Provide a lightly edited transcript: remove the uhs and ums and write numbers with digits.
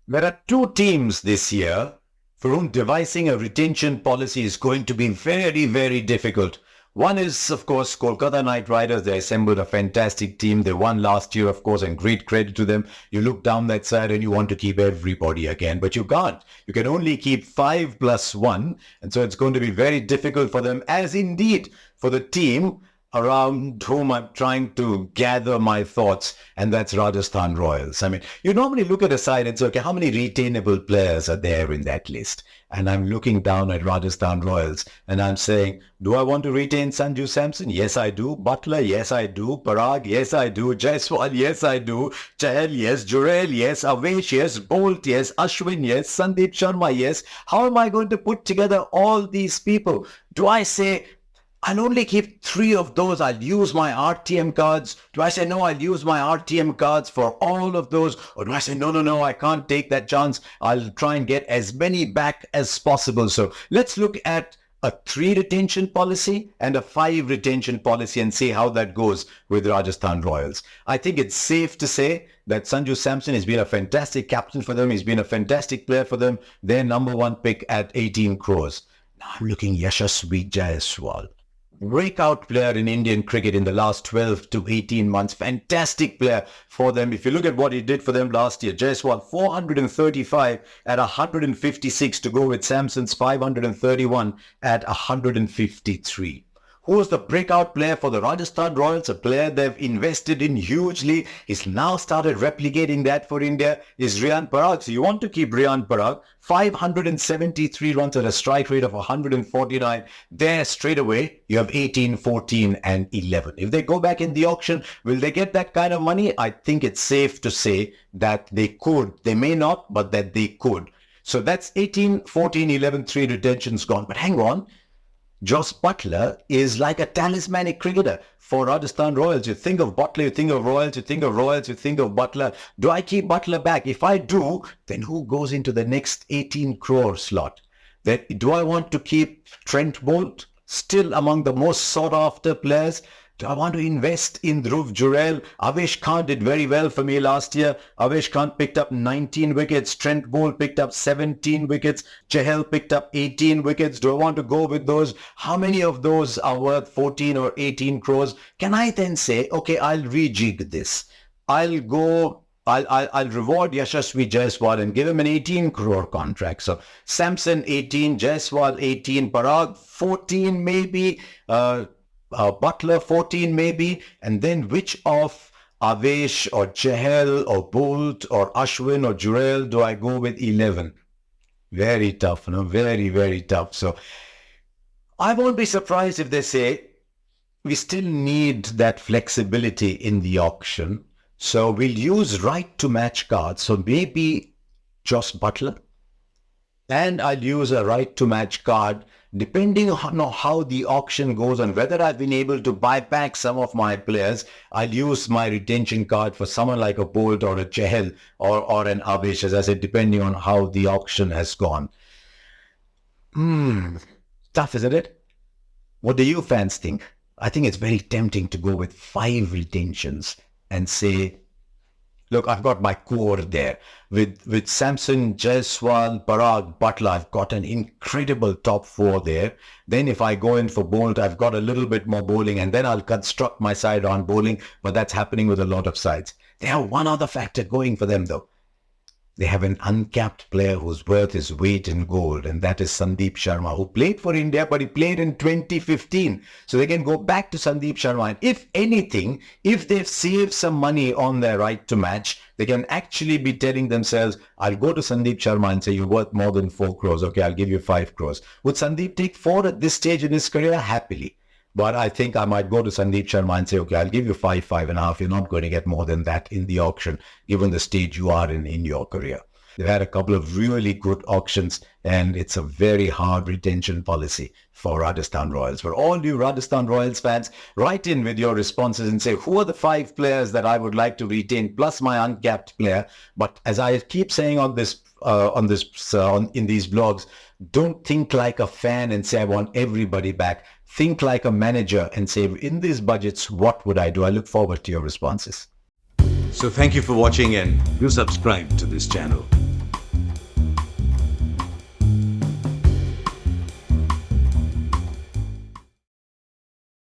There are two teams this year for whom devising a retention policy is going to be very, very difficult. One is, of course, Kolkata Knight Riders. They assembled a fantastic team. They won last year, of course, and great credit to them. You look down that side and you want to keep everybody again, but you can't. You can only keep 5+1, and so it's going to be very difficult for them, as indeed for the team around whom I'm trying to gather my thoughts, and that's Rajasthan Royals. I mean, you normally look at a side and say, okay, how many retainable players are there in that list? And I'm looking down at Rajasthan Royals and I'm saying, do I want to retain Sanju Samson? Yes, I do. Butler? Yes, I do. Parag? Yes, I do. Jaiswal? Yes, I do. Chahal? Yes. Jurel? Yes. Avesh? Yes. Bolt? Yes. Ashwin? Yes. Sandeep Sharma? Yes. How am I going to put together all these people? Do I say, I'll only keep 3 of those. I'll use my RTM cards. Do I say, no, I'll use my RTM cards for all of those? Or do I say, no, I can't take that chance. I'll try and get as many back as possible. So let's look at a 3 retention policy and a 5 retention policy and see how that goes with Rajasthan Royals. I think it's safe to say that Sanju Samson has been a fantastic captain for them. He's been a fantastic player for them. Their number 1 pick at 18 crores. Now I'm looking Yashasvi Jaiswal. Breakout player in Indian cricket in the last 12 to 18 months. Fantastic player for them. If you look at what he did for them last year, Jaiswal 435 at 156 to go with Samson's 531 at 153. Who was the breakout player for the Rajasthan Royals? A player they've invested in hugely. He's now started replicating that for India. Is Riyan Parag. So you want to keep Riyan Parag. 573 runs at a strike rate of 149. There straight away, you have 18, 14 and 11. If they go back in the auction, will they get that kind of money? I think it's safe to say that they could. They may not, but that they could. So that's 18, 14, 11, 3 retentions gone. But hang on. Jos Buttler is like a talismanic cricketer for Rajasthan Royals. You think of Buttler, you think of Royals, you think of Royals, you think of Buttler. Do I keep Buttler back? If I do, then who goes into the next 18 crore slot? Do I want to keep Trent Bolt, still among the most sought after players? Do I want to invest in Dhruv Jurel? Avesh Khan did very well for me last year. Avesh Khan picked up 19 wickets. Trent Bolt picked up 17 wickets. Chahal picked up 18 wickets. Do I want to go with those? How many of those are worth 14 or 18 crores? Can I then say, okay, I'll rejig this. I'll reward Yashasvi Jaiswal and give him an 18 crore contract. So Samson 18, Jaiswal 18, Parag 14 maybe, Butler 14 maybe, and then which of Avesh or Chahal or Bolt or Ashwin or Jurel do I go with 11? Very tough, no? Very, very tough. So I won't be surprised if they say we still need that flexibility in the auction. So we'll use right to match cards. So maybe Jos Buttler, and I'll use a right to match card depending on how the auction goes and whether I've been able to buy back some of my players. I'll use my retention card for someone like a Bolt or a Chahal or an Avesh, as I said, depending on how the auction has gone. Tough, isn't it? What do you fans think? I think it's very tempting to go with 5 retentions and say, look, I've got my core there. With Samson, Jaiswal, Parag, Butler, I've got an incredible top 4 there. Then if I go in for Bolt, I've got a little bit more bowling, and then I'll construct my side on bowling, but that's happening with a lot of sides. They have one other factor going for them though. They have an uncapped player who's worth his weight in gold, and that is Sandeep Sharma, who played for India, but he played in 2015. So they can go back to Sandeep Sharma. And if anything, if they've saved some money on their right to match, they can actually be telling themselves, I'll go to Sandeep Sharma and say, you're worth more than 4 crores. Okay, I'll give you 5 crores. Would Sandeep take 4 at this stage in his career? Happily. But I think I might go to Sandeep Sharma and say, okay, I'll give you 5, 5.5. You're not going to get more than that in the auction, given the stage you are in your career. They've had a couple of really good auctions, and it's a very hard retention policy for Rajasthan Royals. For all you Rajasthan Royals fans, write in with your responses and say, who are the 5 players that I would like to retain, plus my uncapped player. But as I keep saying in these blogs, don't think like a fan and say, I want everybody back. Think like a manager and say, in these budgets, what would I do? I look forward to your responses. So thank you for watching, and do subscribe to this channel.